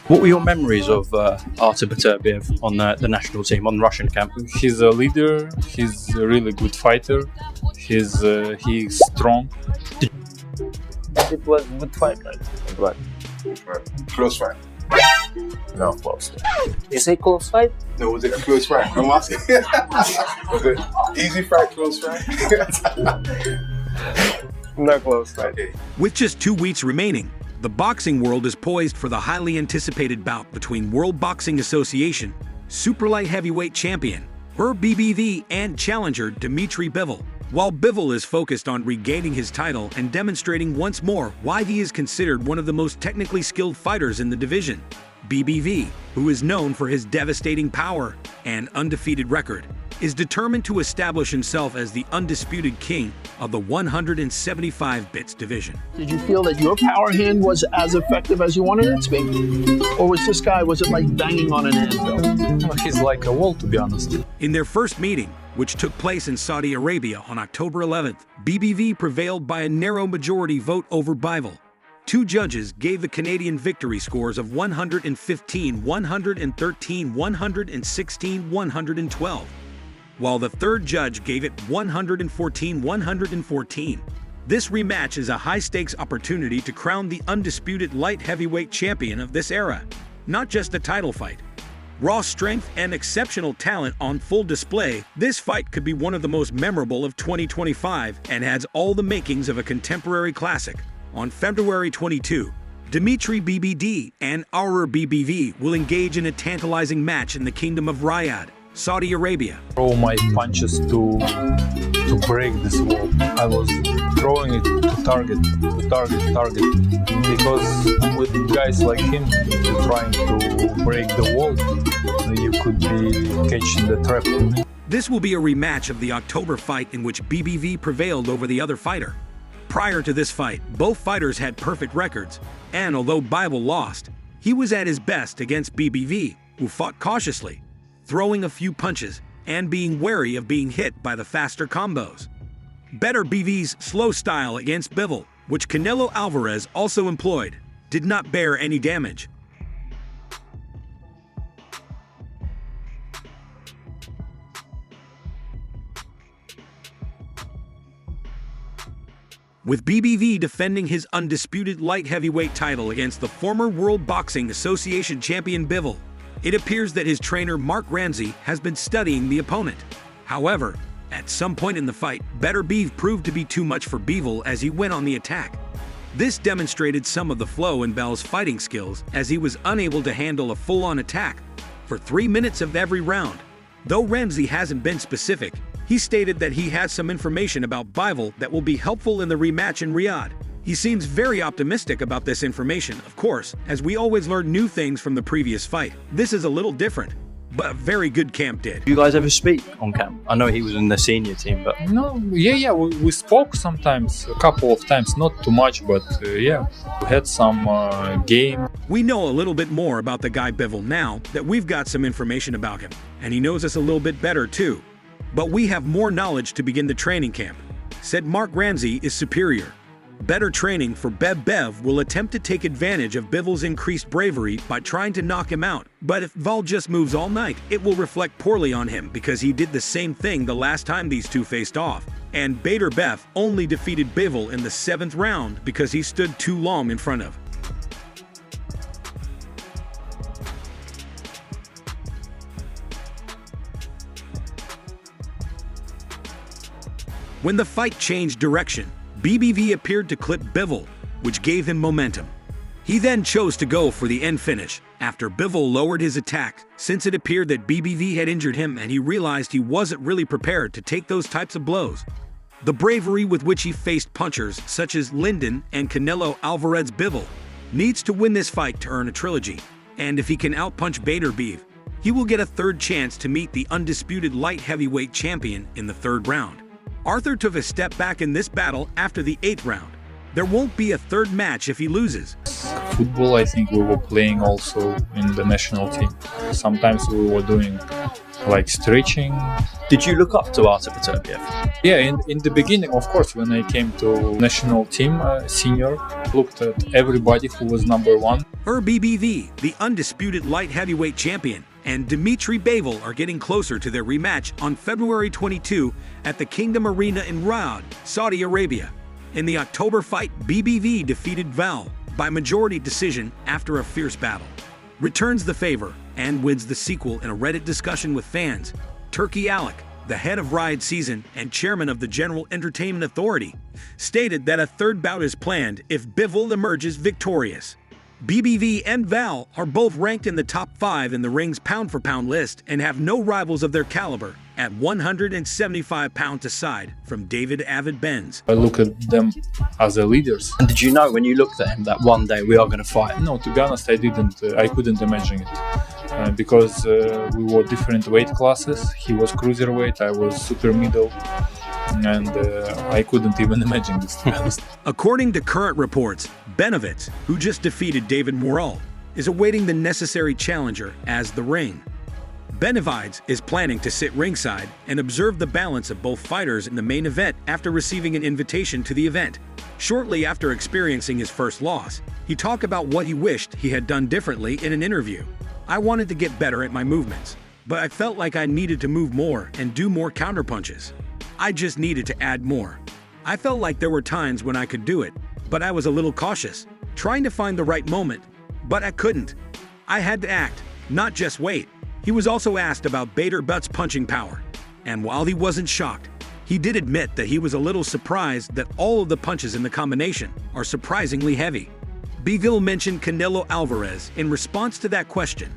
What were your memories of Artur Beterbiev on the national team, on the Russian camp? He's a leader, he's a really good fighter, he's strong. It was a good fight, right? What? Close fight. No, close. You say close fight? No, was it a close fight? I'm asking. Was it easy fight, close fight? No close fight. Okay. With just 2 weeks remaining, the boxing world is poised for the highly anticipated bout between World Boxing Association super light heavyweight champion, BBV, and challenger Dmitry Bivol. While Bivol is focused on regaining his title and demonstrating once more why he is considered one of the most technically skilled fighters in the division, BBV, who is known for his devastating power and undefeated record, is determined to establish himself as the undisputed king of the 175 bits division. Did you feel that your power hand was as effective as you wanted it to be? Or was it like banging on an anvil? He's like a wall, to be honest. In their first meeting, which took place in Saudi Arabia on October 11th, BBV prevailed by a narrow majority vote over Bivol. 2 judges gave the Canadian victory scores of 115, 113, 116, 112, while the 3rd judge gave it 114, 114. This rematch is a high-stakes opportunity to crown the undisputed light heavyweight champion of this era. Not just a title fight. Raw strength and exceptional talent on full display, this fight could be one of the most memorable of 2025 and has all the makings of a contemporary classic. On February 22, Dmitry BBD and our BBV will engage in a tantalizing match in the Kingdom of Riyadh, Saudi Arabia. Throw my punches to break this wall. I was throwing it to target, because with guys like him, you're trying to break the wall, you could be catching the trap. This will be a rematch of the October fight in which BBV prevailed over the other fighter. Prior to this fight, both fighters had perfect records, and although Bivol lost, he was at his best against BBV, who fought cautiously, throwing a few punches and being wary of being hit by the faster combos. BBV's slow style against Bivol, which Canelo Alvarez also employed, did not bear any damage. With BBV defending his undisputed light heavyweight title against the former World Boxing Association champion Bivol, it appears that his trainer Mark Ramsey has been studying the opponent. However, at some point in the fight, Beterbiev proved to be too much for Bivol as he went on the attack. This demonstrated some of the flow in Bell's fighting skills as he was unable to handle a full-on attack for 3 minutes of every round. Though Ramsey hasn't been specific, he stated that he has some information about Bivol that will be helpful in the rematch in Riyadh. He seems very optimistic about this information, of course, as we always learn new things from the previous fight. This is a little different, but a very good camp did. Do you guys ever speak on camp? I know he was in the senior team, but... No, yeah, we spoke sometimes, a couple of times, not too much, but yeah, we had some game. We know a little bit more about the guy Bivol now that we've got some information about him, and he knows us a little bit better too. But we have more knowledge to begin the training camp. Said Mark Ramsey is superior. Better training for Bev will attempt to take advantage of Bivol's increased bravery by trying to knock him out. But if Vol just moves all night, it will reflect poorly on him because he did the same thing the last time these two faced off. And Bev only defeated Bivol in the 7th round because he stood too long in front of. When the fight changed direction, BBV appeared to clip Bivol, which gave him momentum. He then chose to go for the end finish after Bivol lowered his attack, since it appeared that BBV had injured him and he realized he wasn't really prepared to take those types of blows. The bravery with which he faced punchers such as Lyndon and Canelo Alvarez, Bivol needs to win this fight to earn a trilogy, and if he can outpunch Beterbiev, he will get a 3rd chance to meet the undisputed light heavyweight champion in the 3rd round. Artur took a step back in this battle after the 8th round. There won't be a 3rd match if he loses. Football, I think we were playing also in the national team. Sometimes we were doing like stretching. Did you look up to Artur Beterbiev? Yeah, in the beginning, of course, when I came to national team, senior, looked at everybody who was number one. BBV, the undisputed light heavyweight champion, and Dimitri Bivol are getting closer to their rematch on February 22 at the Kingdom Arena in Riyadh, Saudi Arabia. In the October fight, BBV defeated Val by majority decision after a fierce battle, returns the favor, and wins the sequel in a Reddit discussion with fans. Turkey Alec, the head of Riot Season and chairman of the General Entertainment Authority, stated that a third bout is planned if Bivol emerges victorious. BBV and Val are both ranked in the top 5 in the ring's pound-for-pound list and have no rivals of their caliber at 175 pounds aside from David Avid Benz. I look at them as the leaders. And did you know when you looked at him that one day we are going to fight? No, to be honest, I couldn't imagine it. Because we were different weight classes. He was cruiserweight, I was super middle, and I couldn't even imagine this, to be honest. According to current reports, Benovitz, who just defeated David Morrell, is awaiting the necessary challenger as the ring. Benavides is planning to sit ringside and observe the balance of both fighters in the main event after receiving an invitation to the event. Shortly after experiencing his first loss, he talked about what he wished he had done differently in an interview. I wanted to get better at my movements, but I felt like I needed to move more and do more counterpunches. I just needed to add more. I felt like there were times when I could do it, but I was a little cautious, trying to find the right moment, but I couldn't. I had to act, not just wait. He was also asked about Bader Butt's punching power, and while he wasn't shocked, he did admit that he was a little surprised that all of the punches in the combination are surprisingly heavy. Bivol mentioned Canelo Alvarez in response to that question.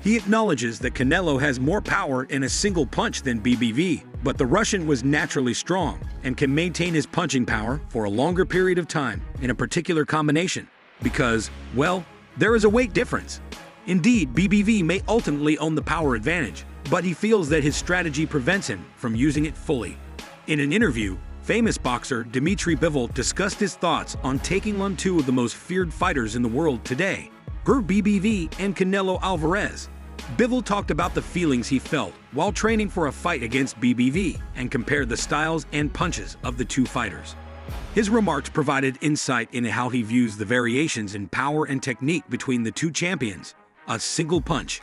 He acknowledges that Canelo has more power in a single punch than BBV, but the Russian was naturally strong and can maintain his punching power for a longer period of time in a particular combination because, well, there is a weight difference. Indeed, BBV may ultimately own the power advantage, but he feels that his strategy prevents him from using it fully. In an interview, famous boxer Dimitri Bivol discussed his thoughts on taking on two of the most feared fighters in the world today, BBV and Canelo Alvarez. Bivol talked about the feelings he felt while training for a fight against BBV and compared the styles and punches of the two fighters. His remarks provided insight into how he views the variations in power and technique between the two champions. A single punch.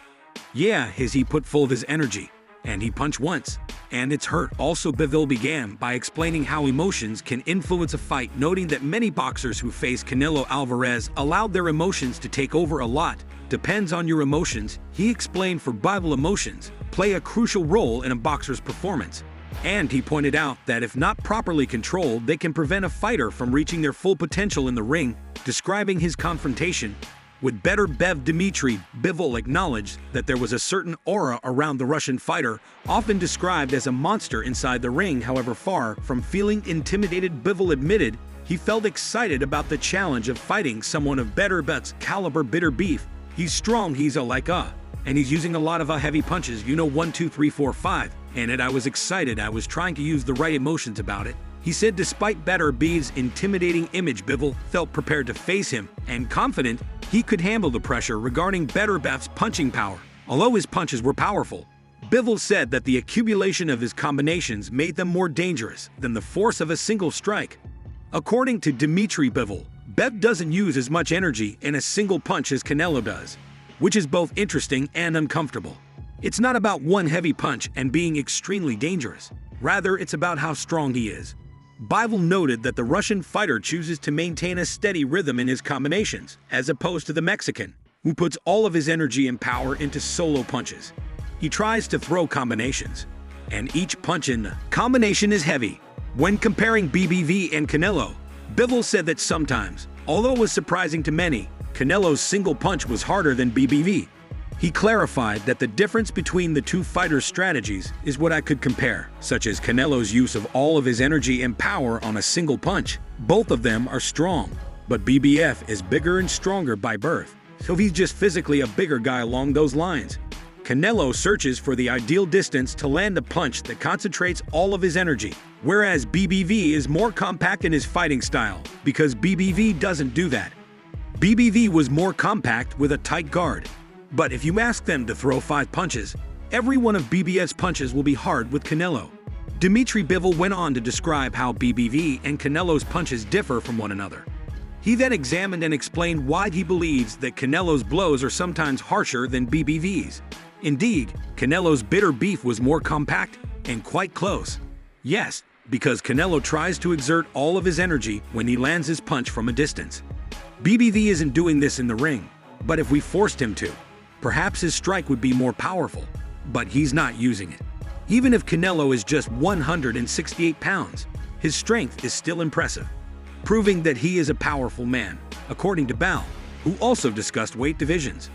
Yeah, he put full of his energy, and he punched once, and it's hurt. Also, Bivol began by explaining how emotions can influence a fight, noting that many boxers who face Canelo Alvarez allowed their emotions to take over a lot. Depends on your emotions, he explained. For Bivol, emotions play a crucial role in a boxer's performance. And he pointed out that if not properly controlled, they can prevent a fighter from reaching their full potential in the ring. Describing his confrontation with Better Bev Dimitri, Bivol acknowledged that there was a certain aura around the Russian fighter, often described as a monster inside the ring. However, far from feeling intimidated, Bivol admitted he felt excited about the challenge of fighting someone of Better Bev's caliber. Bitter beef. He's strong, he's and he's using a lot of heavy punches, 1, 2, 3, 4, 5. And I was excited, I was trying to use the right emotions about it. He said despite Better Bev's intimidating image, Bivol felt prepared to face him and confident he could handle the pressure regarding Better Bev's punching power. Although his punches were powerful, Bivol said that the accumulation of his combinations made them more dangerous than the force of a single strike. According to Dimitri Bivol, Bev doesn't use as much energy in a single punch as Canelo does, which is both interesting and uncomfortable. It's not about one heavy punch and being extremely dangerous. Rather, it's about how strong he is. Bivol noted that the Russian fighter chooses to maintain a steady rhythm in his combinations, as opposed to the Mexican, who puts all of his energy and power into solo punches. He tries to throw combinations, and each punch in combination is heavy. When comparing BBV and Canelo, Bivol said that sometimes, although it was surprising to many, Canelo's single punch was harder than BBV. He clarified that the difference between the two fighters' strategies is what I could compare, such as Canelo's use of all of his energy and power on a single punch. Both of them are strong, but BBF is bigger and stronger by birth, so he's just physically a bigger guy along those lines. Canelo searches for the ideal distance to land a punch that concentrates all of his energy, whereas BBV is more compact in his fighting style, because BBV doesn't do that. BBV was more compact with a tight guard. But if you ask them to throw 5 punches, Every one of BBV's punches will be hard with Canelo. Dmitry Bivol went on to describe how BBV and Canelo's punches differ from one another. He then examined and explained why he believes that Canelo's blows are sometimes harsher than BBV's. Indeed, Canelo's bitter beef was more compact and quite close. Yes, because Canelo tries to exert all of his energy when he lands his punch from a distance. BBV isn't doing this in the ring, but if we forced him to, perhaps his strike would be more powerful, but he's not using it. Even if Canelo is just 168 pounds, his strength is still impressive, proving that he is a powerful man, according to Bal, who also discussed weight divisions.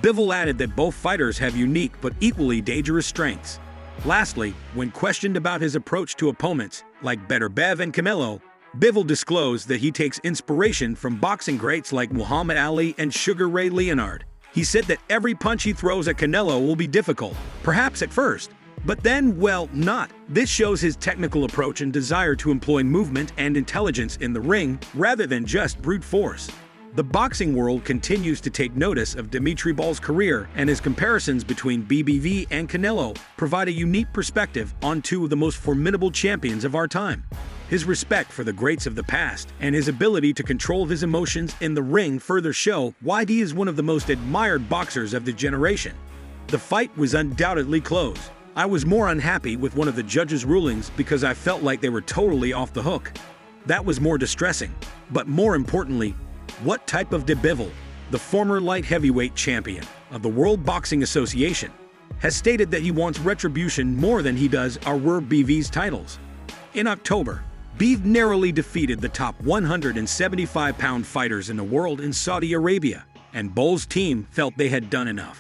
Bivol added that both fighters have unique but equally dangerous strengths. Lastly, when questioned about his approach to opponents, like Better Bev and Canelo, Bivol disclosed that he takes inspiration from boxing greats like Muhammad Ali and Sugar Ray Leonard. He said that every punch he throws at Canelo will be difficult, perhaps at first, but then, well, not. This shows his technical approach and desire to employ movement and intelligence in the ring rather than just brute force. The boxing world continues to take notice of Dmitry Bivol's career, and his comparisons between BBV and Canelo provide a unique perspective on two of the most formidable champions of our time. His respect for the greats of the past and his ability to control his emotions in the ring further show why he is one of the most admired boxers of the generation. The fight was undoubtedly close. I was more unhappy with one of the judges' rulings because I felt like they were totally off the hook. That was more distressing. But more importantly, what type of Bivol, the former light heavyweight champion of the World Boxing Association, has stated that he wants retribution more than he does our BBV's titles. In October, Biv narrowly defeated the top 175-pound fighters in the world in Saudi Arabia, and Bivol's team felt they had done enough.